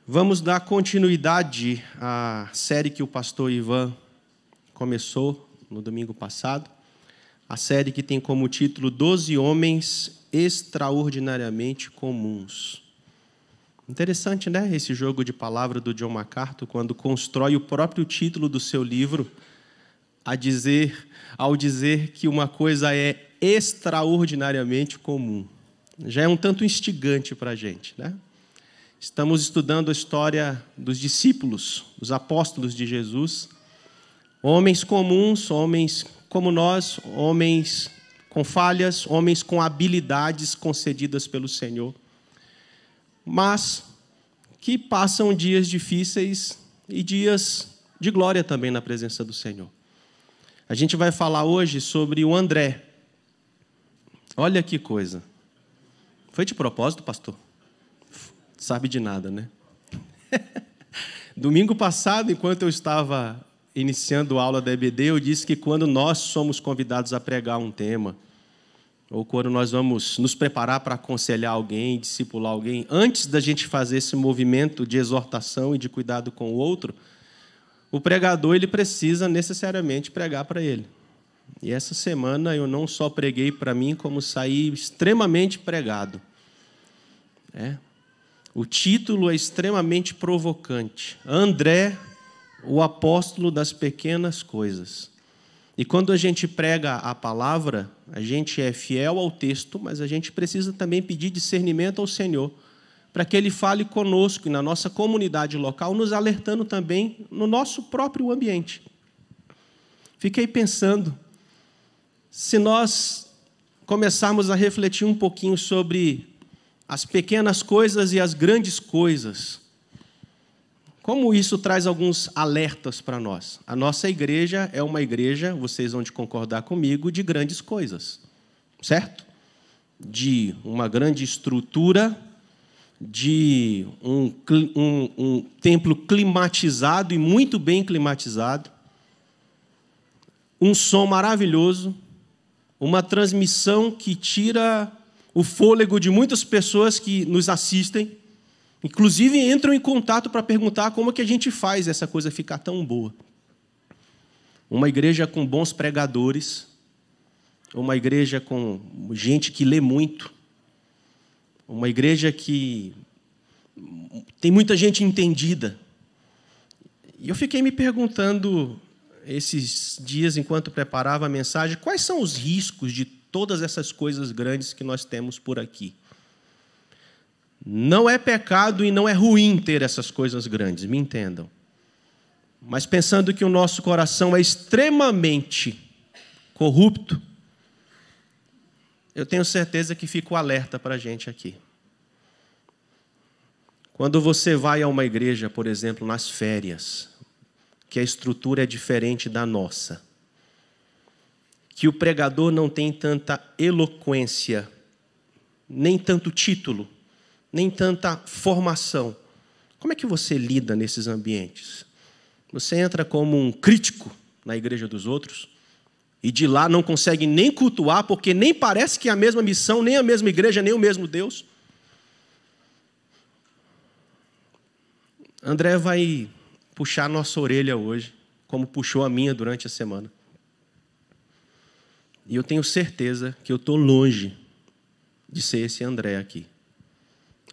Vamos dar continuidade à série que o pastor Ivan começou no domingo passado, a série que tem como título 12 Homens Extraordinariamente Comuns. Interessante, né? Esse jogo de palavra do John MacArthur, quando constrói o próprio título do seu livro, ao dizer que uma coisa é extraordinariamente comum. Já é um tanto instigante para a gente, né? Estamos estudando a história dos discípulos, dos apóstolos de Jesus, homens comuns, homens como nós, homens com falhas, homens com habilidades concedidas pelo Senhor, mas que passam dias difíceis e dias de glória também na presença do Senhor. A gente vai falar hoje sobre o André. Olha que coisa. Foi de propósito, pastor? Sabe de nada, né? Domingo passado, enquanto eu estava iniciando a aula da EBD, eu disse que quando nós somos convidados a pregar um tema, ou quando nós vamos nos preparar para aconselhar alguém, discipular alguém, antes da gente fazer esse movimento de exortação e de cuidado com o outro, o pregador ele precisa necessariamente pregar para ele. E essa semana eu não só preguei para mim, como saí extremamente pregado. O título é extremamente provocante. André, o apóstolo das pequenas coisas. E quando a gente prega a palavra, a gente é fiel ao texto, mas a gente precisa também pedir discernimento ao Senhor, para que Ele fale conosco e na nossa comunidade local, nos alertando também no nosso próprio ambiente. Fiquei pensando, se nós começarmos a refletir um pouquinho sobre as pequenas coisas e as grandes coisas, como isso traz alguns alertas para nós. A nossa igreja é uma igreja, vocês vão concordar comigo, de grandes coisas, certo? De uma grande estrutura, de um templo climatizado e muito bem climatizado, um som maravilhoso, uma transmissão que tira o fôlego de muitas pessoas que nos assistem, inclusive entram em contato para perguntar como é que a gente faz essa coisa ficar tão boa. Uma igreja com bons pregadores, uma igreja com gente que lê muito, uma igreja que tem muita gente entendida. E eu fiquei me perguntando esses dias, enquanto preparava a mensagem, quais são os riscos de todas essas coisas grandes que nós temos por aqui. Não é pecado e não é ruim ter essas coisas grandes, me entendam. Mas pensando que o nosso coração é extremamente corrupto, eu tenho certeza que fica o alerta para a gente aqui. Quando você vai a uma igreja, por exemplo, nas férias, que a estrutura é diferente da nossa, que o pregador não tem tanta eloquência, nem tanto título, nem tanta formação. Como é que você lida nesses ambientes? Você entra como um crítico na igreja dos outros e de lá não consegue nem cultuar porque nem parece que é a mesma missão, nem a mesma igreja, nem o mesmo Deus. André vai puxar nossa orelha hoje, como puxou a minha durante a semana. E eu tenho certeza que eu estou longe de ser esse André aqui.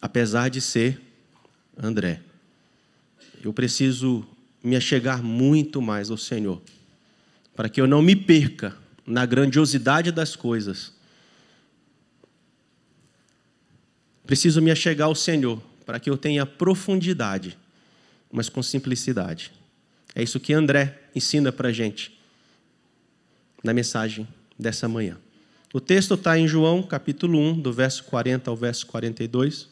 Apesar de ser André. Eu preciso me achegar muito mais ao Senhor, para que eu não me perca na grandiosidade das coisas. Preciso me achegar ao Senhor, para que eu tenha profundidade, mas com simplicidade. É isso que André ensina para a gente na mensagem dessa manhã. O texto está em João, capítulo 1, do verso 40 ao verso 42.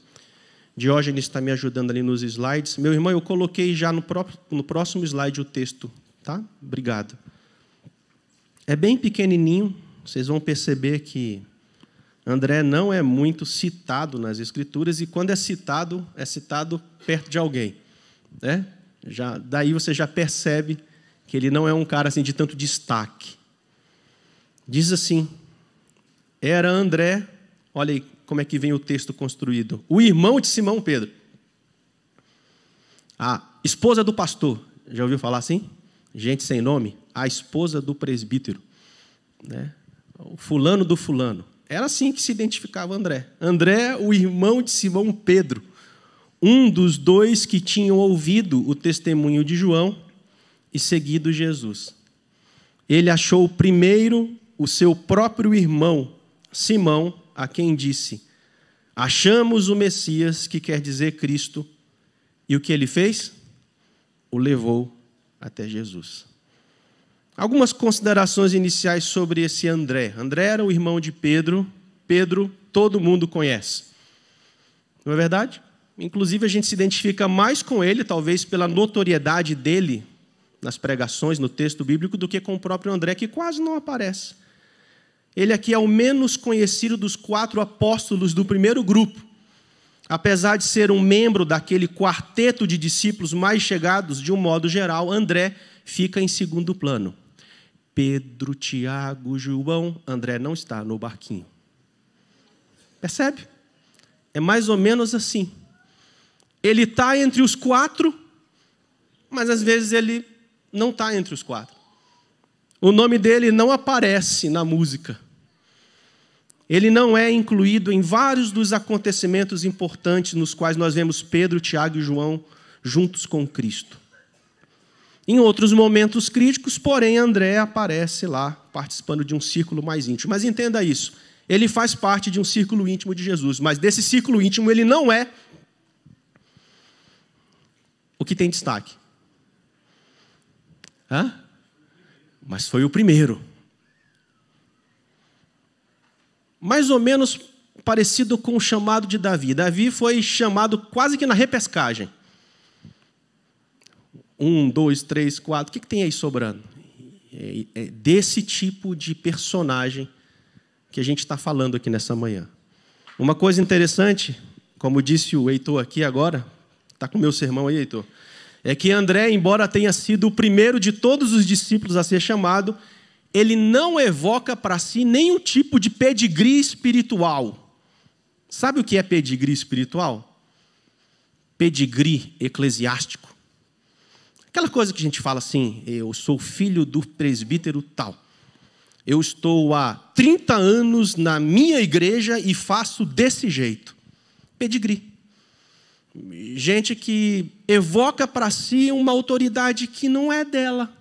Diógenes está me ajudando ali nos slides. Meu irmão, eu coloquei já no próximo slide o texto, tá? Obrigado. É bem pequenininho, vocês vão perceber que André não é muito citado nas Escrituras, e quando é citado perto de alguém, né? Daí você já percebe que ele não é um cara assim, de tanto destaque. Diz assim, era André, olha aí como é que vem o texto construído, o irmão de Simão Pedro. A esposa do pastor, já ouviu falar assim? Gente sem nome, a esposa do presbítero, né? O fulano do fulano. Era assim que se identificava André. André, o irmão de Simão Pedro, um dos dois que tinham ouvido o testemunho de João e seguido Jesus. Ele achou primeiro o seu próprio irmão, Simão, a quem disse: achamos o Messias, que quer dizer Cristo. E o que ele fez? O levou até Jesus. Algumas considerações iniciais sobre esse André. André era o irmão de Pedro. Pedro, todo mundo conhece. Não é verdade? Inclusive, a gente se identifica mais com ele, talvez pela notoriedade dele nas pregações, no texto bíblico, do que com o próprio André, que quase não aparece. Ele aqui é o menos conhecido dos 4 apóstolos do primeiro grupo. Apesar de ser um membro daquele quarteto de discípulos mais chegados, de um modo geral, André fica em segundo plano. Pedro, Tiago, João, André não está no barquinho. Percebe? É mais ou menos assim. Ele está entre os 4, mas às vezes ele não está entre os 4. O nome dele não aparece na música. Ele não é incluído em vários dos acontecimentos importantes nos quais nós vemos Pedro, Tiago e João juntos com Cristo. Em outros momentos críticos, porém, André aparece lá, participando de um círculo mais íntimo. Mas entenda isso, ele faz parte de um círculo íntimo de Jesus, mas desse círculo íntimo ele não é o que tem destaque. Mas foi o primeiro. Mais ou menos parecido com o chamado de Davi. Davi foi chamado quase que na repescagem. 1, 2, 3, 4. O que tem aí sobrando? É desse tipo de personagem que a gente está falando aqui nessa manhã. Uma coisa interessante, como disse o Heitor aqui agora, está com o meu sermão aí, Heitor, é que André, embora tenha sido o primeiro de todos os discípulos a ser chamado, ele não evoca para si nenhum tipo de pedigree espiritual. Sabe o que é pedigree espiritual? Pedigree eclesiástico. Aquela coisa que a gente fala assim: eu sou filho do presbítero tal. Eu estou há 30 anos na minha igreja e faço desse jeito. Pedigree. Gente que evoca para si uma autoridade que não é dela.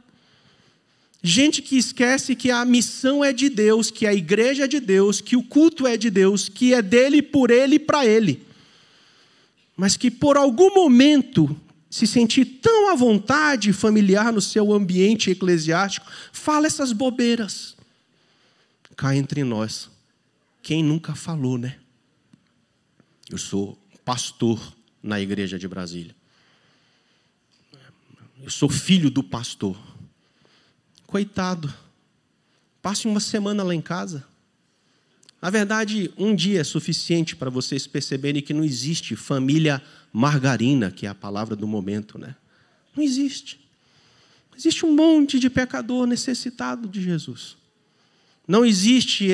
Gente que esquece que a missão é de Deus, que a igreja é de Deus, que o culto é de Deus, que é dele, por ele e para ele. Mas que por algum momento se sentir tão à vontade, familiar no seu ambiente eclesiástico, fala essas bobeiras. Cá entre nós, quem nunca falou, né? Eu sou pastor na igreja de Brasília. Eu sou filho do pastor. Coitado, passe uma semana lá em casa. Na verdade, um dia é suficiente para vocês perceberem que não existe família margarina, que é a palavra do momento, né? Não existe. Existe um monte de pecador necessitado de Jesus. Não existe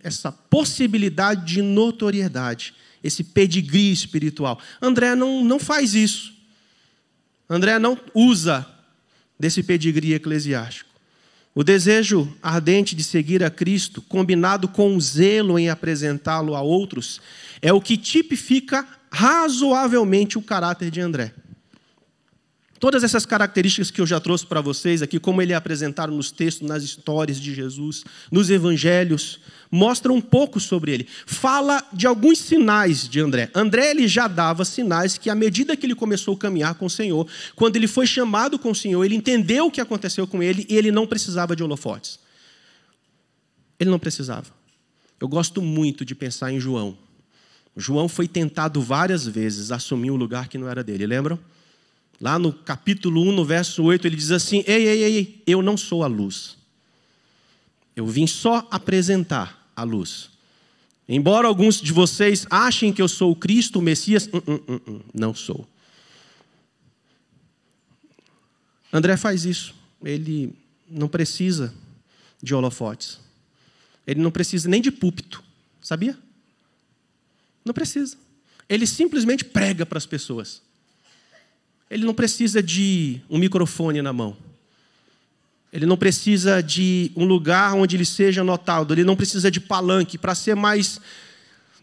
essa possibilidade de notoriedade, esse pedigree espiritual. André não faz isso. André não usa desse pedigree eclesiástico. O desejo ardente de seguir a Cristo, combinado com o zelo em apresentá-lo a outros, é o que tipifica razoavelmente o caráter de André. Todas essas características que eu já trouxe para vocês aqui, como ele é apresentado nos textos, nas histórias de Jesus, nos evangelhos, mostram um pouco sobre ele. Fala de alguns sinais de André. André ele já dava sinais que, à medida que ele começou a caminhar com o Senhor, quando ele foi chamado com o Senhor, ele entendeu o que aconteceu com ele e ele não precisava de holofotes. Ele não precisava. Eu gosto muito de pensar em João. João foi tentado várias vezes a assumir um lugar que não era dele, lembram? Lá no capítulo 1, no verso 8, ele diz assim: ei, eu não sou a luz. Eu vim só apresentar a luz. Embora alguns de vocês achem que eu sou o Cristo, o Messias, não sou. André faz isso. Ele não precisa de holofotes. Ele não precisa nem de púlpito. Sabia? Não precisa. Ele simplesmente prega para as pessoas. ele não precisa de um microfone na mão. Ele não precisa de um lugar onde ele seja notado. Ele não precisa de palanque. Para ser mais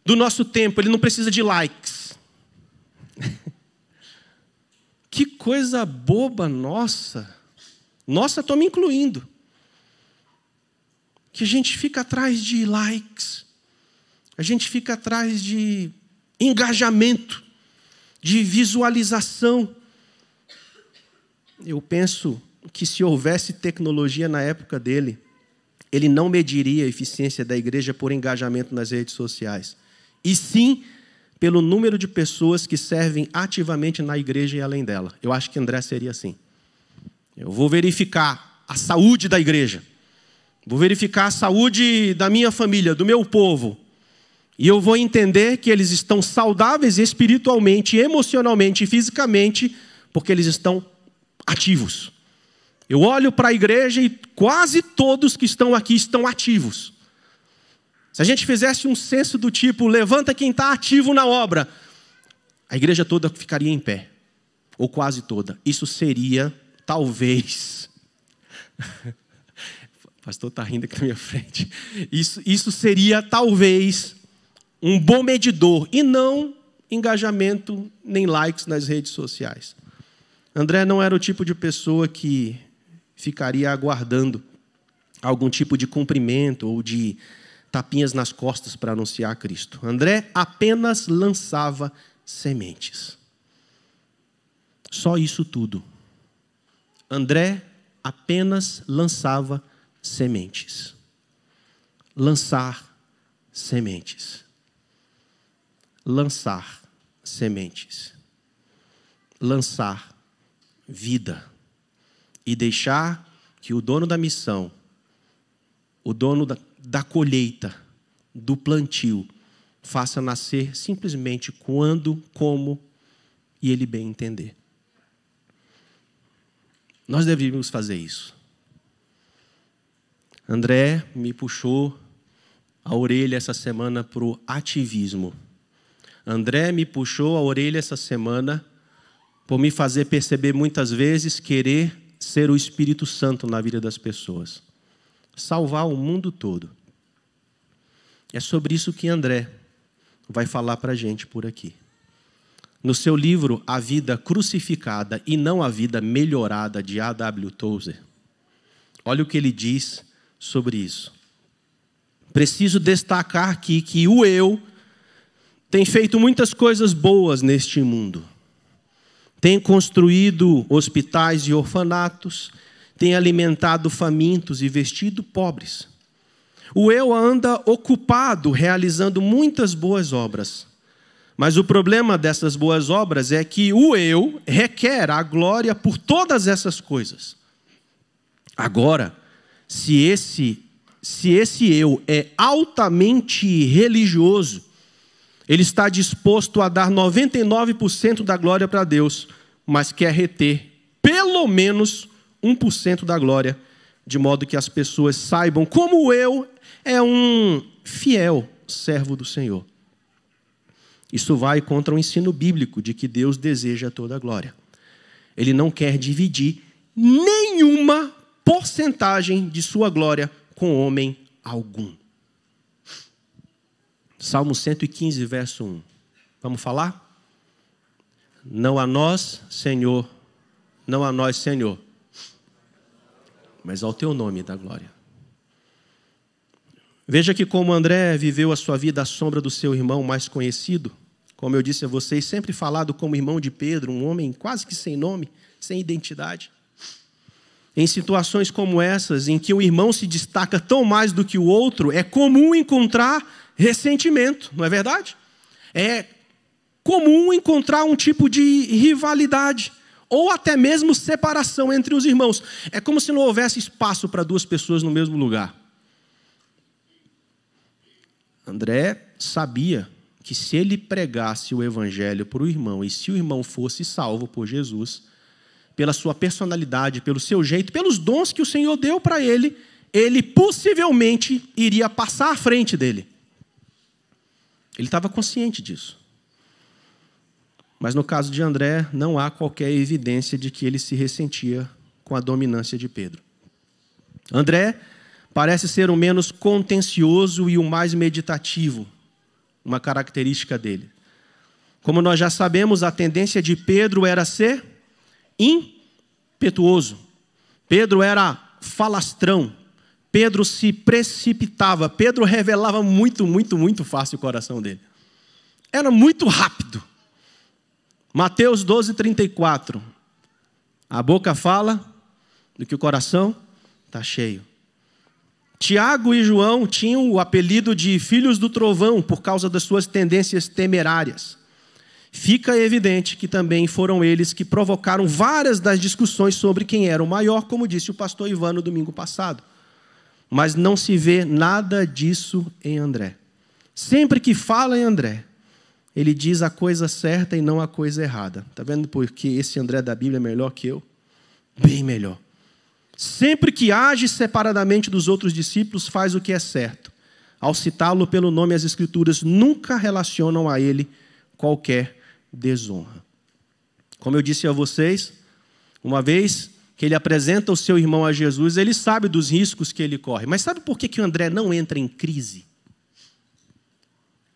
do nosso tempo, ele não precisa de likes. Que coisa boba, nossa. Nossa, estou me incluindo. Que a gente fica atrás de likes. A gente fica atrás de engajamento, de visualização. Eu penso que se houvesse tecnologia na época dele, ele não mediria a eficiência da igreja por engajamento nas redes sociais, e sim pelo número de pessoas que servem ativamente na igreja e além dela. Eu acho que André seria assim. Eu vou verificar a saúde da igreja, vou verificar a saúde da minha família, do meu povo, e eu vou entender que eles estão saudáveis espiritualmente, emocionalmente e fisicamente, porque eles estão ativos. Eu olho para a igreja e quase todos que estão aqui estão ativos. Se a gente fizesse um censo do tipo, levanta quem está ativo na obra, a igreja toda ficaria em pé, ou quase toda. Isso seria, talvez... O pastor está rindo aqui na minha frente. Isso seria, talvez, um bom medidor, e não engajamento nem likes nas redes sociais. André não era o tipo de pessoa que ficaria aguardando algum tipo de cumprimento ou de tapinhas nas costas para anunciar Cristo. André apenas lançava sementes. Só isso tudo. André apenas lançava sementes. Lançar sementes. Lançar sementes. Lançar vida. E deixar que o dono da missão, o dono da colheita, do plantio, faça nascer simplesmente quando, como e ele bem entender. Nós deveríamos fazer isso. André me puxou a orelha essa semana para o ativismo. André me puxou a orelha essa semana por me fazer perceber muitas vezes querer ser o Espírito Santo na vida das pessoas. Salvar o mundo todo. É sobre isso que André vai falar para a gente por aqui. No seu livro A Vida Crucificada e Não a Vida Melhorada, de A.W. Tozer, olha o que ele diz sobre isso. Preciso destacar aqui que o eu tem feito muitas coisas boas neste mundo. Tem construído hospitais e orfanatos, tem alimentado famintos e vestido pobres. O eu anda ocupado realizando muitas boas obras. Mas o problema dessas boas obras é que o eu requer a glória por todas essas coisas. Agora, se esse eu é altamente religioso, ele está disposto a dar 99% da glória para Deus, mas quer reter pelo menos 1% da glória, de modo que as pessoas saibam como o eu é um fiel servo do Senhor. Isso vai contra o ensino bíblico de que Deus deseja toda a glória. Ele não quer dividir nenhuma porcentagem de sua glória com homem algum. Salmo 115, verso 1. Vamos falar? Não a nós, Senhor, não a nós, Senhor, mas ao teu nome da glória. Veja que como André viveu a sua vida à sombra do seu irmão mais conhecido, como eu disse a vocês, sempre falado como irmão de Pedro, um homem quase que sem nome, sem identidade. Em situações como essas, em que o irmão se destaca tão mais do que o outro, é comum encontrar ressentimento, não é verdade? É comum encontrar um tipo de rivalidade, ou até mesmo separação entre os irmãos. É como se não houvesse espaço para duas pessoas no mesmo lugar. André sabia que se ele pregasse o evangelho para o irmão, e se o irmão fosse salvo por Jesus, pela sua personalidade, pelo seu jeito, pelos dons que o Senhor deu para ele, ele possivelmente iria passar à frente dele. Ele estava consciente disso. Mas no caso de André, não há qualquer evidência de que ele se ressentia com a dominância de Pedro. André parece ser o menos contencioso e o mais meditativo, uma característica dele. Como nós já sabemos, a tendência de Pedro era ser impetuoso. Pedro era falastrão. Pedro se precipitava. Pedro revelava muito fácil o coração dele. Era muito rápido. Mateus 12:34. A boca fala do que o coração está cheio. Tiago e João tinham o apelido de filhos do trovão por causa das suas tendências temerárias. Fica evidente que também foram eles que provocaram várias das discussões sobre quem era o maior, como disse o pastor Ivan no domingo passado. Mas não se vê nada disso em André. Sempre que fala em André, ele diz a coisa certa e não a coisa errada. Está vendo porque esse André da Bíblia é melhor que eu? Bem melhor. Sempre que age separadamente dos outros discípulos, faz o que é certo. Ao citá-lo pelo nome, as Escrituras nunca relacionam a ele qualquer desonra. Como eu disse a vocês, uma vez que ele apresenta o seu irmão a Jesus, ele sabe dos riscos que ele corre. Mas sabe por que André não entra em crise?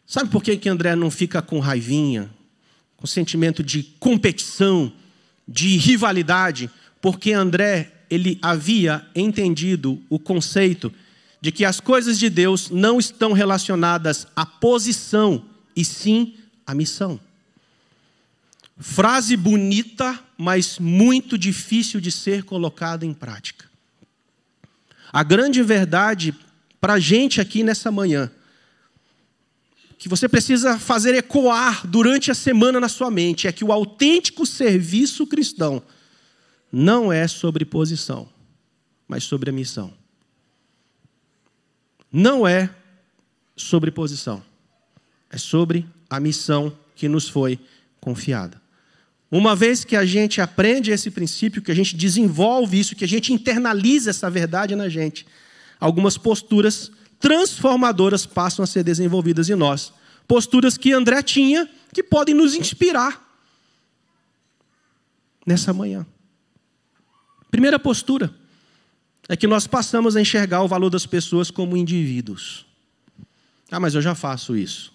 Sabe por que André não fica com raivinha, com sentimento de competição, de rivalidade? Porque André, ele havia entendido o conceito de que as coisas de Deus não estão relacionadas à posição, e sim à missão. Frase bonita, mas muito difícil de ser colocada em prática. A grande verdade para a gente aqui nessa manhã, que você precisa fazer ecoar durante a semana na sua mente, é que o autêntico serviço cristão não é sobre posição, mas sobre a missão. Não é sobre posição, é sobre a missão que nos foi confiada. Uma vez que a gente aprende esse princípio, que a gente desenvolve isso, que a gente internaliza essa verdade na gente, algumas posturas transformadoras passam a ser desenvolvidas em nós. Posturas que André tinha, que podem nos inspirar nessa manhã. Primeira postura é que nós passamos a enxergar o valor das pessoas como indivíduos. Ah, mas eu já faço isso.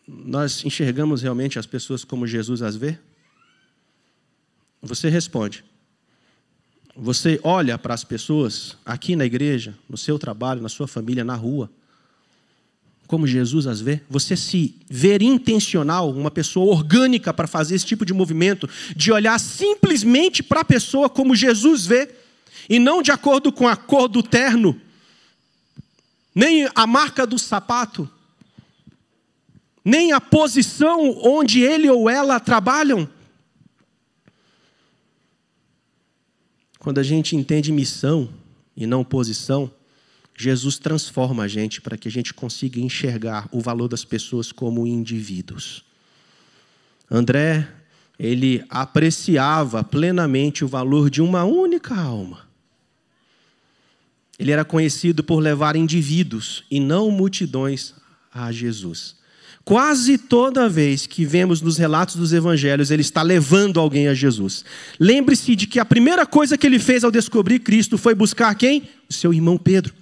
Nós enxergamos realmente as pessoas como Jesus as vê? Você responde. Você olha para as pessoas aqui na igreja, no seu trabalho, na sua família, na rua, como Jesus as vê? Você se ver intencional, uma pessoa orgânica para fazer esse tipo de movimento, de olhar simplesmente para a pessoa como Jesus vê, e não de acordo com a cor do terno, nem a marca do sapato, nem a posição onde ele ou ela trabalham. Quando a gente entende missão e não posição, Jesus transforma a gente para que a gente consiga enxergar o valor das pessoas como indivíduos. André, ele apreciava plenamente o valor de uma única alma. Ele era conhecido por levar indivíduos e não multidões a Jesus. Quase toda vez que vemos nos relatos dos evangelhos, ele está levando alguém a Jesus. Lembre-se de que a primeira coisa que ele fez ao descobrir Cristo foi buscar quem? O seu irmão Pedro.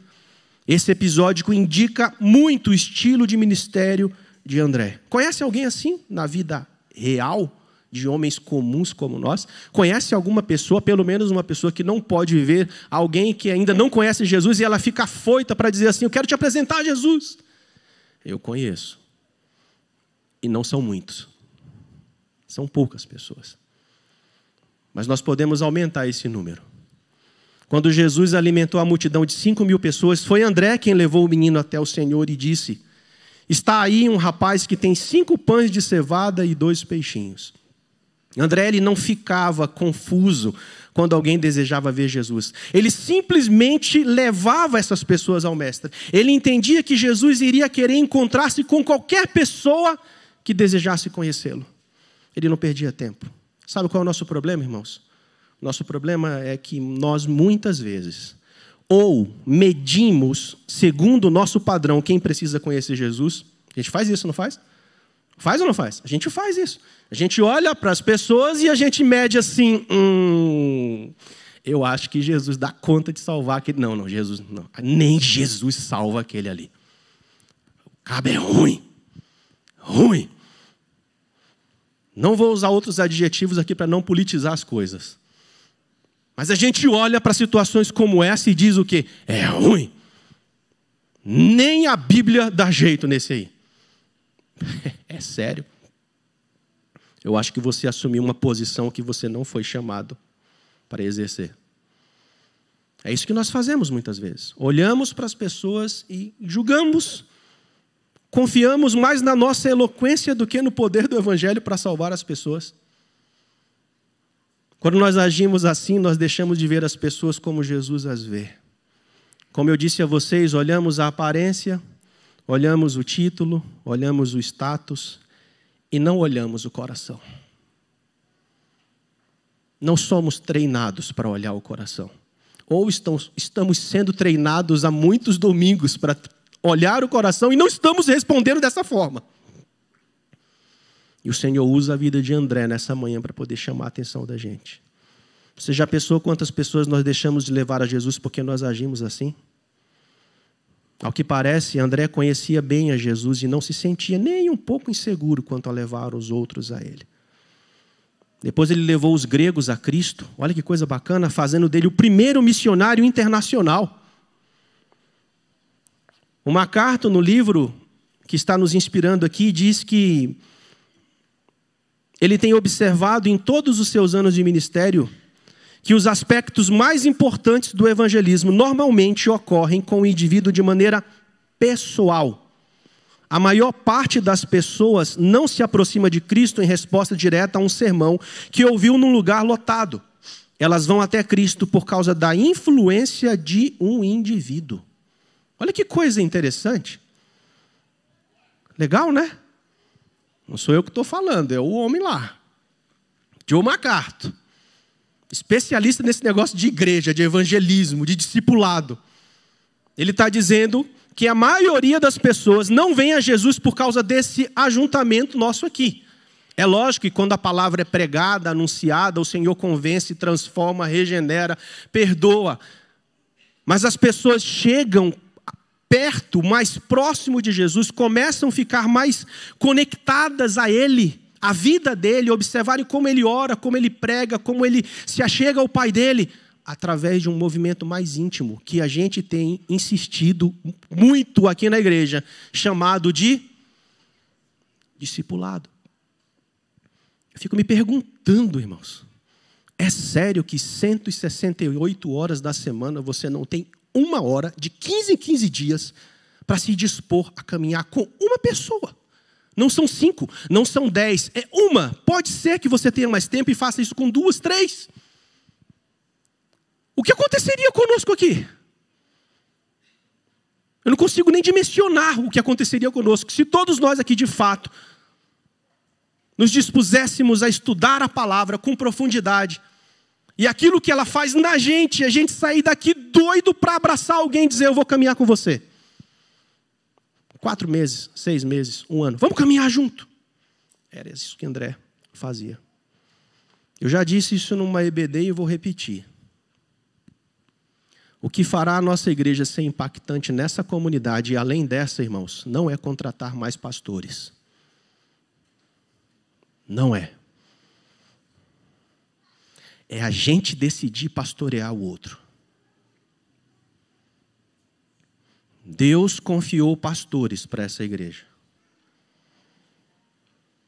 Esse episódio indica muito o estilo de ministério de André. Conhece alguém assim na vida real, de homens comuns como nós? Conhece alguma pessoa, pelo menos uma pessoa que não pode viver, alguém que ainda não conhece Jesus e ela fica afoita para dizer assim, eu quero te apresentar a Jesus? Eu conheço. E não são muitos. São poucas pessoas. Mas nós podemos aumentar esse número. Quando Jesus alimentou a multidão de 5.000 pessoas, foi André quem levou o menino até o Senhor e disse, está aí um rapaz que tem 5 pães de cevada e 2 peixinhos. André, ele não ficava confuso quando alguém desejava ver Jesus. Ele simplesmente levava essas pessoas ao mestre. Ele entendia que Jesus iria querer encontrar-se com qualquer pessoa que desejasse conhecê-lo. Ele não perdia tempo. Sabe qual é o nosso problema, irmãos? Nosso problema é que nós, muitas vezes, ou medimos, segundo o nosso padrão, quem precisa conhecer Jesus, A gente faz isso, não faz? Faz ou não faz? A gente faz isso. A gente olha para as pessoas e a gente mede assim, eu acho que Jesus dá conta de salvar aquele. Não, Jesus não. Nem Jesus salva aquele ali. O cabo é ruim. Ruim. Não vou usar outros adjetivos aqui para não politizar as coisas. Mas a gente olha para situações como essa e diz o quê? É ruim. Nem a Bíblia dá jeito nesse aí. É sério. Eu acho que você assumiu uma posição que você não foi chamado para exercer. É isso que nós fazemos muitas vezes. Olhamos para as pessoas e julgamos. Confiamos mais na nossa eloquência do que no poder do Evangelho para salvar as pessoas. Quando nós agimos assim, nós deixamos de ver as pessoas como Jesus as vê. Como eu disse a vocês, olhamos a aparência, olhamos o título, olhamos o status e não olhamos o coração. Não somos treinados para olhar o coração. Ou estamos sendo treinados há muitos domingos para olhar o coração e não estamos respondendo dessa forma. E o Senhor usa a vida de André nessa manhã para poder chamar a atenção da gente. Você já pensou quantas pessoas nós deixamos de levar a Jesus porque nós agimos assim? Ao que parece, André conhecia bem a Jesus e não se sentia nem um pouco inseguro quanto a levar os outros a ele. Depois ele levou os gregos a Cristo, olha que coisa bacana, fazendo dele o primeiro missionário internacional. O MacArthur, no livro que está nos inspirando aqui, diz que ele tem observado em todos os seus anos de ministério que os aspectos mais importantes do evangelismo normalmente ocorrem com o indivíduo de maneira pessoal. A maior parte das pessoas não se aproxima de Cristo em resposta direta a um sermão que ouviu num lugar lotado. Elas vão até Cristo por causa da influência de um indivíduo. Olha que coisa interessante. Legal, né? Não sou eu que estou falando, é o homem lá. John MacArthur. Especialista nesse negócio de igreja, de evangelismo, de discipulado. Ele está dizendo que a maioria das pessoas não vem a Jesus por causa desse ajuntamento nosso aqui. É lógico que quando a palavra é pregada, anunciada, o Senhor convence, transforma, regenera, perdoa. Mas as pessoas chegam perto, mais próximo de Jesus, começam a ficar mais conectadas a Ele, a vida dele, observarem como ele ora, como ele prega, como ele se achega ao Pai dele, através de um movimento mais íntimo, que a gente tem insistido muito aqui na igreja, chamado de discipulado. Eu fico me perguntando, irmãos, é sério que 168 horas da semana você não tem uma hora, de 15 em 15 dias, para se dispor a caminhar com uma pessoa? Não são 5, não são 10, é uma. Pode ser que você tenha mais tempo e faça isso com 2, 3. O que aconteceria conosco aqui? Eu não consigo nem dimensionar o que aconteceria conosco se todos nós aqui, de fato, nos dispuséssemos a estudar a palavra com profundidade. E aquilo que ela faz na gente, a gente sair daqui doido para abraçar alguém e dizer, eu vou caminhar com você. 4 meses, 6 meses, 1 ano. Vamos caminhar junto. Era isso que André fazia. Eu já disse isso numa EBD e vou repetir. O que fará a nossa igreja ser impactante nessa comunidade e além dessa, irmãos, não é contratar mais pastores. Não é. É a gente decidir pastorear o outro. Deus confiou pastores para essa igreja.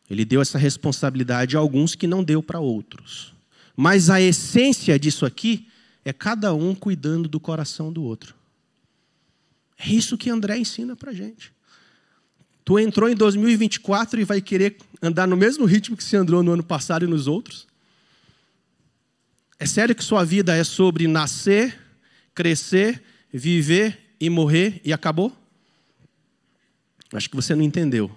Ele deu essa responsabilidade a alguns que não deu para outros. Mas a essência disso aqui é cada um cuidando do coração do outro. É isso que André ensina para a gente. Tu entrou em 2024 e vai querer andar no mesmo ritmo que você andou no ano passado e nos outros? É sério que sua vida é sobre nascer, crescer, viver e morrer e acabou? Acho que você não entendeu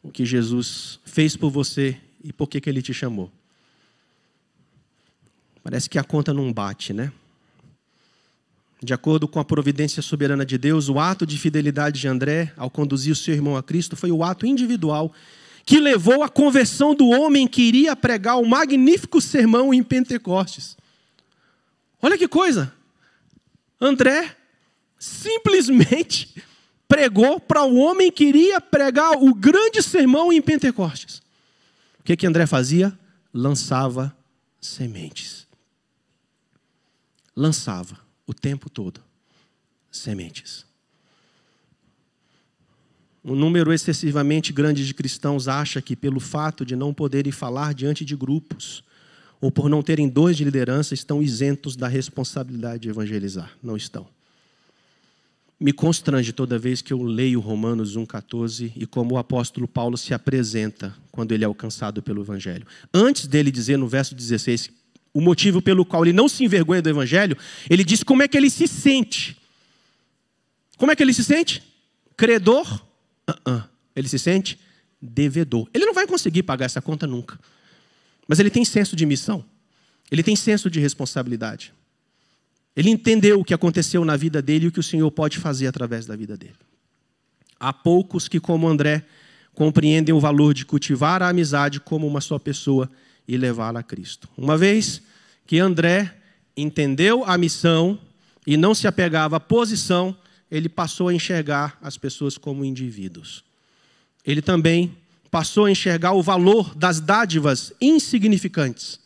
o que Jesus fez por você e por que Ele te chamou. Parece que a conta não bate, né? De acordo com a providência soberana de Deus, o ato de fidelidade de André ao conduzir o seu irmão a Cristo foi o ato individual que levou à conversão do homem que iria pregar o magnífico sermão em Pentecostes. Olha que coisa! André simplesmente pregou para o homem que iria pregar o grande sermão em Pentecostes. O que André fazia? Lançava sementes. Lançava o tempo todo sementes. Um número excessivamente grande de cristãos acha que pelo fato de não poderem falar diante de grupos ou por não terem dons de liderança estão isentos da responsabilidade de evangelizar. Não estão. Me constrange toda vez que eu leio Romanos 1,14 e como o apóstolo Paulo se apresenta quando ele é alcançado pelo evangelho. Antes dele dizer no verso 16 o motivo pelo qual ele não se envergonha do evangelho, ele diz como é que ele se sente. Como é que ele se sente? Credor? Ele se sente devedor. Ele não vai conseguir pagar essa conta nunca. Mas ele tem senso de missão. Ele tem senso de responsabilidade. Ele entendeu o que aconteceu na vida dele e o que o Senhor pode fazer através da vida dele. Há poucos que, como André, compreendem o valor de cultivar a amizade como uma só pessoa e levá-la a Cristo. Uma vez que André entendeu a missão e não se apegava à posição, ele passou a enxergar as pessoas como indivíduos. Ele também passou a enxergar o valor das dádivas insignificantes.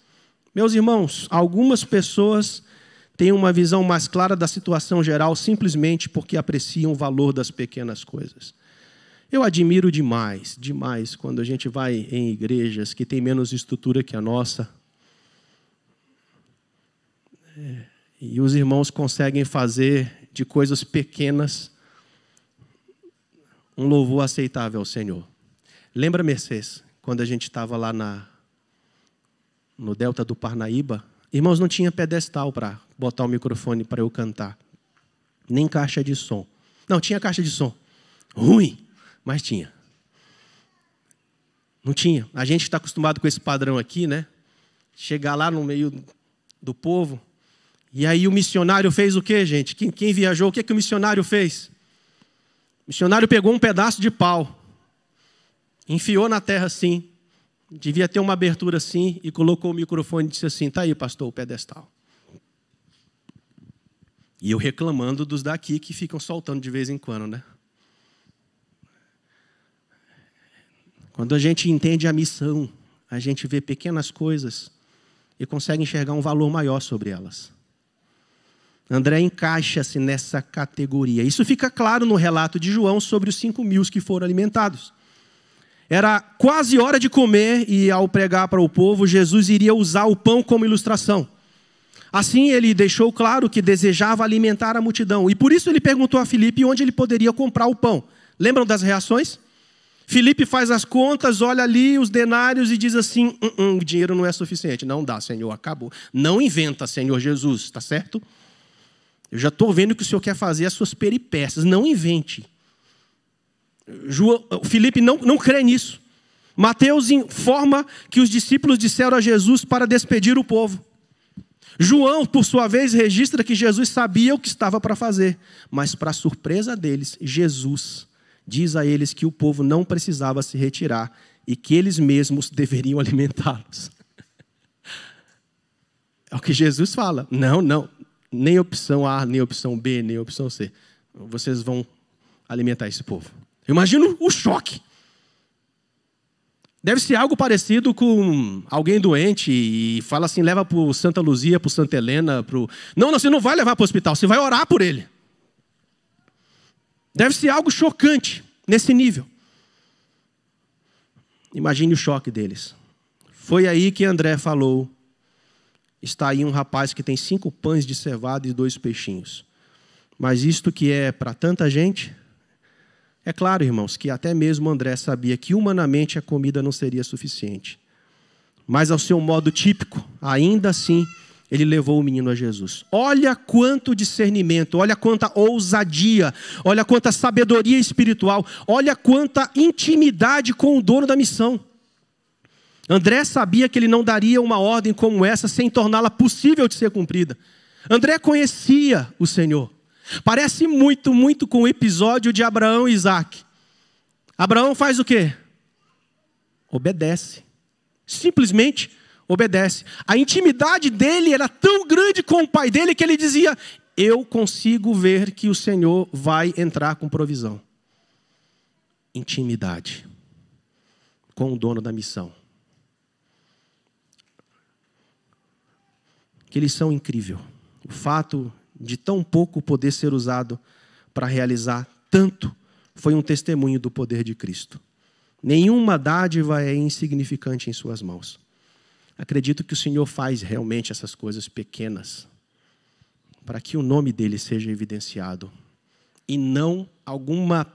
Meus irmãos, algumas pessoas têm uma visão mais clara da situação geral simplesmente porque apreciam o valor das pequenas coisas. Eu admiro demais, demais, quando a gente vai em igrejas que têm menos estrutura que a nossa. E os irmãos conseguem fazer de coisas pequenas um louvor aceitável ao Senhor. Lembra, Mercedes, quando a gente estava lá no Delta do Parnaíba? Irmãos, não tinha pedestal para botar o microfone para eu cantar. Nem caixa de som. Não, tinha caixa de som. Ruim, mas tinha. Não tinha. A gente está acostumado com esse padrão aqui, né? Chegar lá no meio do povo. E aí o missionário fez o quê, gente? Quem viajou, o que o missionário fez? O missionário pegou um pedaço de pau, enfiou na terra assim, devia ter uma abertura assim, e colocou o microfone e disse assim, está aí, pastor, o pedestal. E eu reclamando dos daqui que ficam soltando de vez em quando, né? Quando a gente entende a missão, a gente vê pequenas coisas e consegue enxergar um valor maior sobre elas. André encaixa-se nessa categoria. Isso fica claro no relato de João sobre os 5.000 que foram alimentados. Era quase hora de comer e, ao pregar para o povo, Jesus iria usar o pão como ilustração. Assim, ele deixou claro que desejava alimentar a multidão. E por isso ele perguntou a Filipe onde ele poderia comprar o pão. Lembram das reações? Filipe faz as contas, olha ali os denários e diz assim, o dinheiro não é suficiente. Não dá, Senhor, acabou. Não inventa, Senhor Jesus, está certo? Eu já estou vendo que o Senhor quer fazer as suas peripécias. Não invente. Filipe não crê nisso. Mateus informa que os discípulos disseram a Jesus para despedir o povo. João, por sua vez, registra que Jesus sabia o que estava para fazer. Mas, para surpresa deles, Jesus diz a eles que o povo não precisava se retirar e que eles mesmos deveriam alimentá-los. É o que Jesus fala. Não. Nem opção A, nem opção B, nem opção C. Vocês vão alimentar esse povo. Eu imagino o choque. Deve ser algo parecido com alguém doente e fala assim, leva para o Santa Luzia, para o Santa Helena. Não, você não vai levar para o hospital, você vai orar por ele. Deve ser algo chocante nesse nível. Imagine o choque deles. Foi aí que André falou, está aí um rapaz que tem 5 pães de cevada e 2 peixinhos. Mas isto que é para tanta gente... É claro, irmãos, que até mesmo André sabia que humanamente a comida não seria suficiente. Mas ao seu modo típico, ainda assim, ele levou o menino a Jesus. Olha quanto discernimento, olha quanta ousadia, olha quanta sabedoria espiritual, olha quanta intimidade com o dono da missão. André sabia que ele não daria uma ordem como essa sem torná-la possível de ser cumprida. André conhecia o Senhor. Parece muito, muito com o episódio de Abraão e Isaac. Abraão faz o quê? Obedece. Simplesmente obedece. A intimidade dele era tão grande com o pai dele que ele dizia: eu consigo ver que o Senhor vai entrar com provisão. Intimidade com o dono da missão. Que lição incrível. O fato de tão pouco poder ser usado para realizar tanto foi um testemunho do poder de Cristo. Nenhuma dádiva é insignificante em suas mãos. Acredito que o Senhor faz realmente essas coisas pequenas para que o nome dele seja evidenciado e não alguma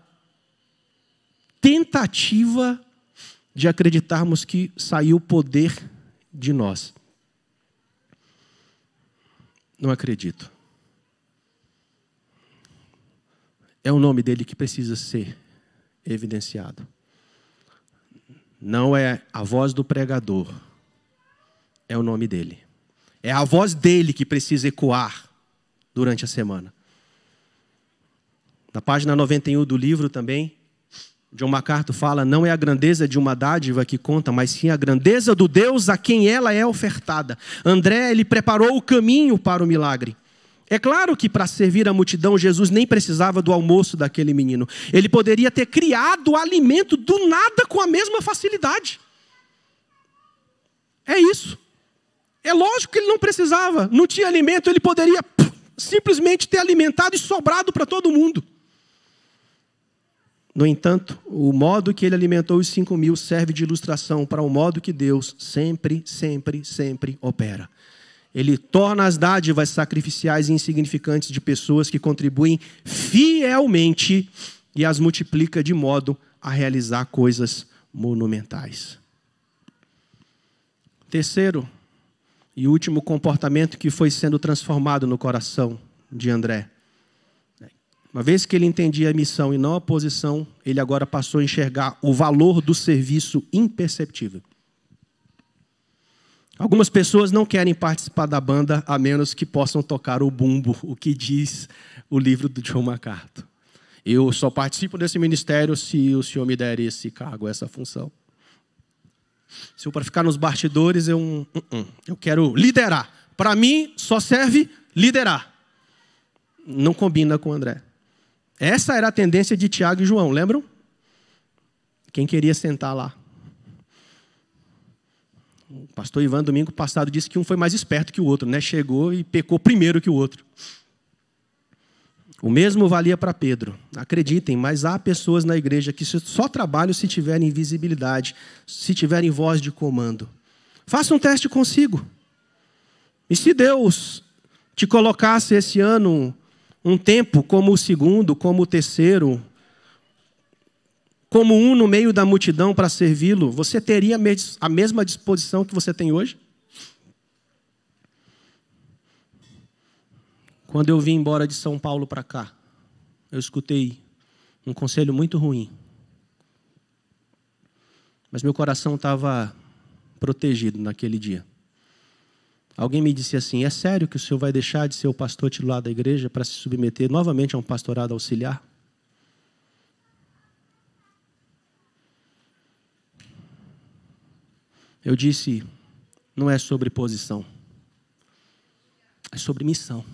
tentativa de acreditarmos que saiu poder de nós. Não acredito. É o nome dele que precisa ser evidenciado. Não é a voz do pregador. É o nome dele. É a voz dele que precisa ecoar durante a semana. Na página 91 do livro também, John MacArthur fala: não é a grandeza de uma dádiva que conta, mas sim a grandeza do Deus a quem ela é ofertada. André, ele preparou o caminho para o milagre. É claro que para servir a multidão, Jesus nem precisava do almoço daquele menino. Ele poderia ter criado o alimento do nada com a mesma facilidade. É isso. É lógico que ele não precisava. Não tinha alimento, ele poderia simplesmente ter alimentado e sobrado para todo mundo. No entanto, o modo que ele alimentou os 5.000 serve de ilustração para o modo que Deus sempre, sempre, sempre opera. Ele torna as dádivas sacrificiais e insignificantes de pessoas que contribuem fielmente e as multiplica de modo a realizar coisas monumentais. Terceiro e último comportamento que foi sendo transformado no coração de André. Uma vez que ele entendia a missão e não a posição, ele agora passou a enxergar o valor do serviço imperceptível. Algumas pessoas não querem participar da banda a menos que possam tocar o bumbo, o que diz o livro do John MacArthur. Eu só participo desse ministério se o Senhor me der esse cargo, essa função. Se eu para ficar nos bastidores, eu quero liderar. Para mim, só serve liderar. Não combina com o André. Essa era a tendência de Tiago e João, lembram? Quem queria sentar lá? O pastor Ivan, domingo passado, disse que um foi mais esperto que o outro, né? Chegou e pecou primeiro que o outro. O mesmo valia para Pedro. Acreditem, mas há pessoas na igreja que só trabalham se tiverem visibilidade, se tiverem voz de comando. Faça um teste consigo. E se Deus te colocasse esse ano um tempo como o segundo, como o terceiro, como um no meio da multidão para servi-lo, você teria a mesma disposição que você tem hoje? Quando eu vim embora de São Paulo para cá, eu escutei um conselho muito ruim. Mas meu coração estava protegido naquele dia. Alguém me disse assim: é sério que o senhor vai deixar de ser o pastor titular da igreja para se submeter novamente a um pastorado auxiliar? Eu disse: não é sobre posição, é sobre missão.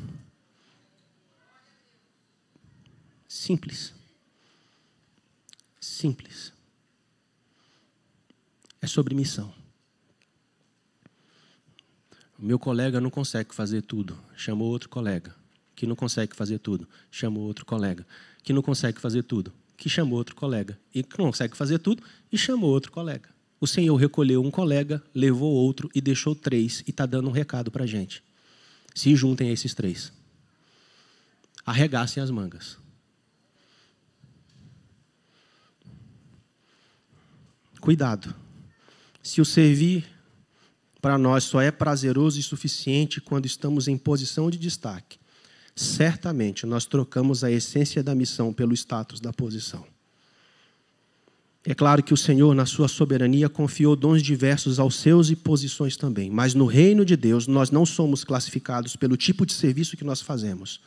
Simples. Simples. É sobre missão. O meu colega não consegue fazer tudo, chamou outro colega. Que não consegue fazer tudo, chamou outro colega. Que não consegue fazer tudo, que chamou outro colega. E que não consegue fazer tudo, e chamou outro colega. O Senhor recolheu um colega, levou outro e deixou 3, e está dando um recado para a gente. Se juntem a esses 3. Arregassem as mangas. Cuidado. Se o servir para nós só é prazeroso e suficiente quando estamos em posição de destaque, certamente nós trocamos a essência da missão pelo status da posição. É claro que o Senhor, na sua soberania, confiou dons diversos aos seus e posições também. Mas no reino de Deus, nós não somos classificados pelo tipo de serviço que nós fazemos.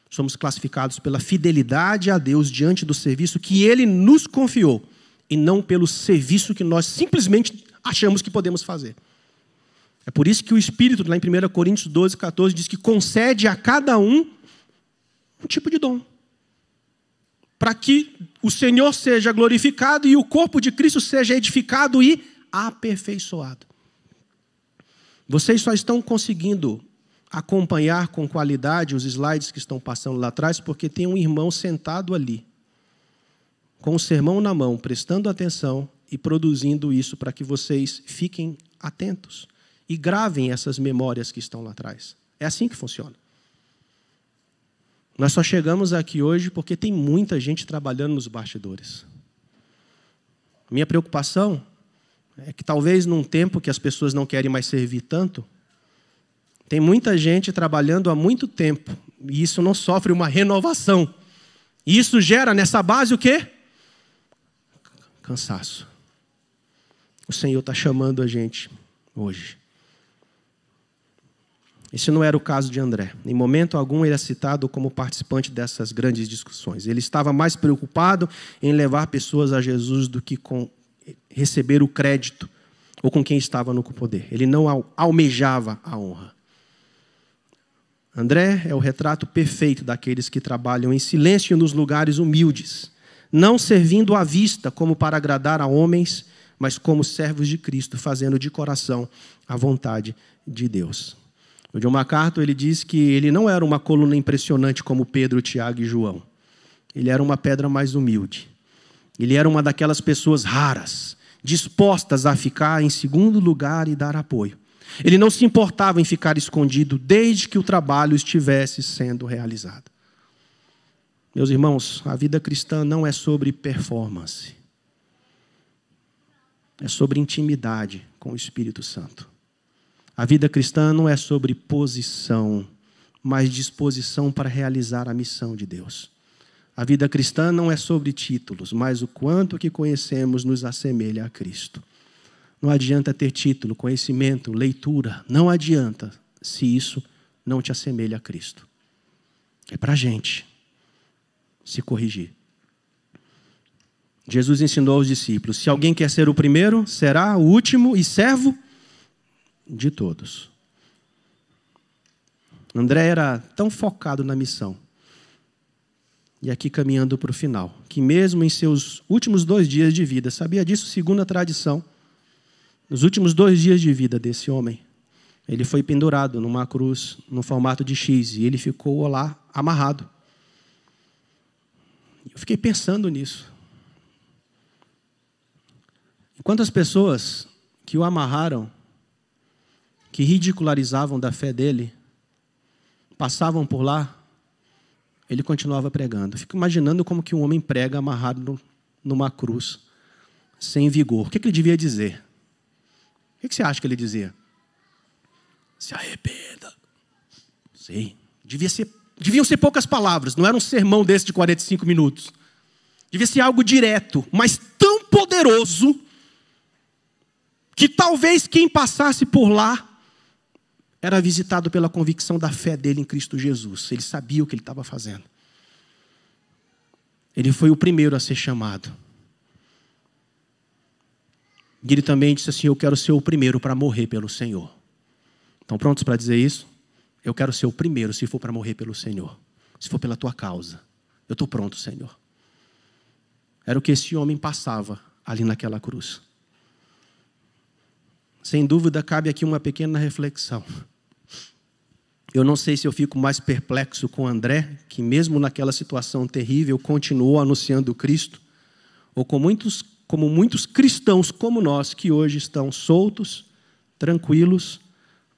Somos classificados pela fidelidade a Deus diante do serviço que Ele nos confiou, e não pelo serviço que nós simplesmente achamos que podemos fazer. É por isso que o Espírito, lá em 1 Coríntios 12, 14, diz que concede a cada um tipo de dom, para que o Senhor seja glorificado e o corpo de Cristo seja edificado e aperfeiçoado. Vocês só estão conseguindo acompanhar com qualidade os slides que estão passando lá atrás, porque tem um irmão sentado ali, com o sermão na mão, prestando atenção e produzindo isso para que vocês fiquem atentos e gravem essas memórias que estão lá atrás. É assim que funciona. Nós só chegamos aqui hoje porque tem muita gente trabalhando nos bastidores. Minha preocupação é que talvez num tempo que as pessoas não querem mais servir tanto, tem muita gente trabalhando há muito tempo e isso não sofre uma renovação. E isso gera nessa base o quê? Cansaço. O Senhor está chamando a gente hoje. Esse não era o caso de André. Em momento algum ele é citado como participante dessas grandes discussões. Ele estava mais preocupado em levar pessoas a Jesus do que com receber o crédito ou com quem estava no poder. Ele não almejava a honra. André é o retrato perfeito daqueles que trabalham em silêncio nos lugares humildes, não servindo à vista como para agradar a homens, mas como servos de Cristo, fazendo de coração a vontade de Deus. O John MacArthur ele diz que ele não era uma coluna impressionante como Pedro, Tiago e João. Ele era uma pedra mais humilde. Ele era uma daquelas pessoas raras, dispostas a ficar em segundo lugar e dar apoio. Ele não se importava em ficar escondido desde que o trabalho estivesse sendo realizado. Meus irmãos, a vida cristã não é sobre performance. É sobre intimidade com o Espírito Santo. A vida cristã não é sobre posição, mas disposição para realizar a missão de Deus. A vida cristã não é sobre títulos, mas o quanto que conhecemos nos assemelha a Cristo. Não adianta ter título, conhecimento, leitura. Não adianta se isso não te assemelha a Cristo. É para a gente se corrigir. Jesus ensinou aos discípulos: se alguém quer ser o primeiro, será o último e servo de todos. André era tão focado na missão, e aqui caminhando para o final, que mesmo em seus últimos 2 dias de vida, sabia disso segundo a tradição, nos últimos 2 dias de vida desse homem, ele foi pendurado numa cruz, no formato de X, e ele ficou lá amarrado. Eu fiquei pensando nisso. Quantas pessoas que o amarraram, que ridicularizavam da fé dele, passavam por lá, ele continuava pregando. Fico imaginando como que um homem prega amarrado numa cruz, sem vigor. O que ele devia dizer? O que você acha que ele dizia? Se arrependa. Sei. Deviam ser poucas palavras, não era um sermão desse de 45 minutos. Devia ser algo direto, mas tão poderoso, que talvez quem passasse por lá era visitado pela convicção da fé dele em Cristo Jesus. Ele sabia o que ele estava fazendo. Ele foi o primeiro a ser chamado. E ele também disse assim: eu quero ser o primeiro para morrer pelo Senhor. Estão prontos para dizer isso? Eu quero ser o primeiro se for para morrer pelo Senhor. Se for pela tua causa. Eu estou pronto, Senhor. Era o que esse homem passava ali naquela cruz. Sem dúvida, cabe aqui uma pequena reflexão. Eu não sei se eu fico mais perplexo com André, que mesmo naquela situação terrível continuou anunciando Cristo, ou como muitos cristãos como nós, que hoje estão soltos, tranquilos,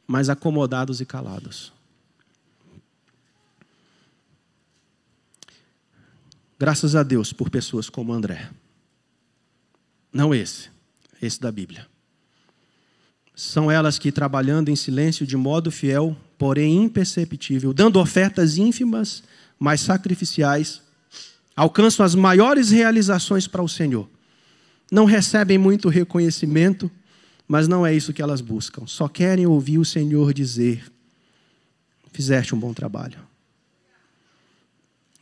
mas acomodados e calados. Graças a Deus por pessoas como André. Não esse da Bíblia. São elas que, trabalhando em silêncio de modo fiel, porém imperceptível, dando ofertas ínfimas, mas sacrificiais, alcançam as maiores realizações para o Senhor. não recebem muito reconhecimento, mas não é isso que elas buscam. Só querem ouvir o Senhor dizer: fizeste um bom trabalho.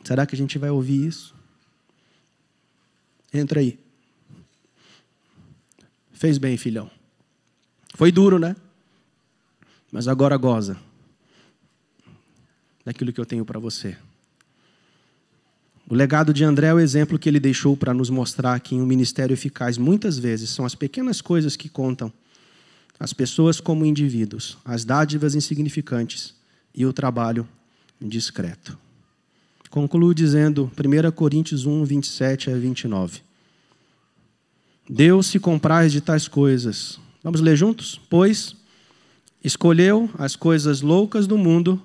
Será que a gente vai ouvir isso? Entra aí. Fez bem, filhão. Foi duro, né? Mas agora goza daquilo que eu tenho para você. O legado de André é o exemplo que ele deixou para nos mostrar que em um ministério eficaz, muitas vezes, são as pequenas coisas que contam. As pessoas como indivíduos, as dádivas insignificantes e o trabalho discreto. Concluo dizendo 1 Coríntios 1, 27 a 29. Deus se compraz de tais coisas. Vamos ler juntos? Pois escolheu as coisas loucas do mundo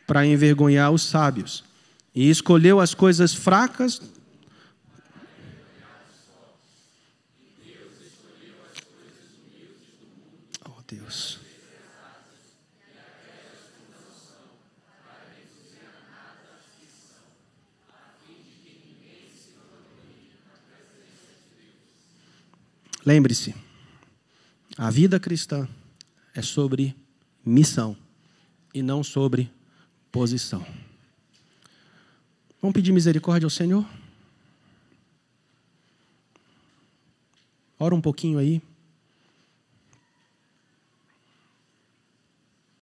para envergonhar os sábios. E escolheu as coisas fracas. Oh, Deus. Lembre-se, a vida cristã é sobre missão e não sobre posição. Vamos pedir misericórdia ao Senhor? Ora um pouquinho aí.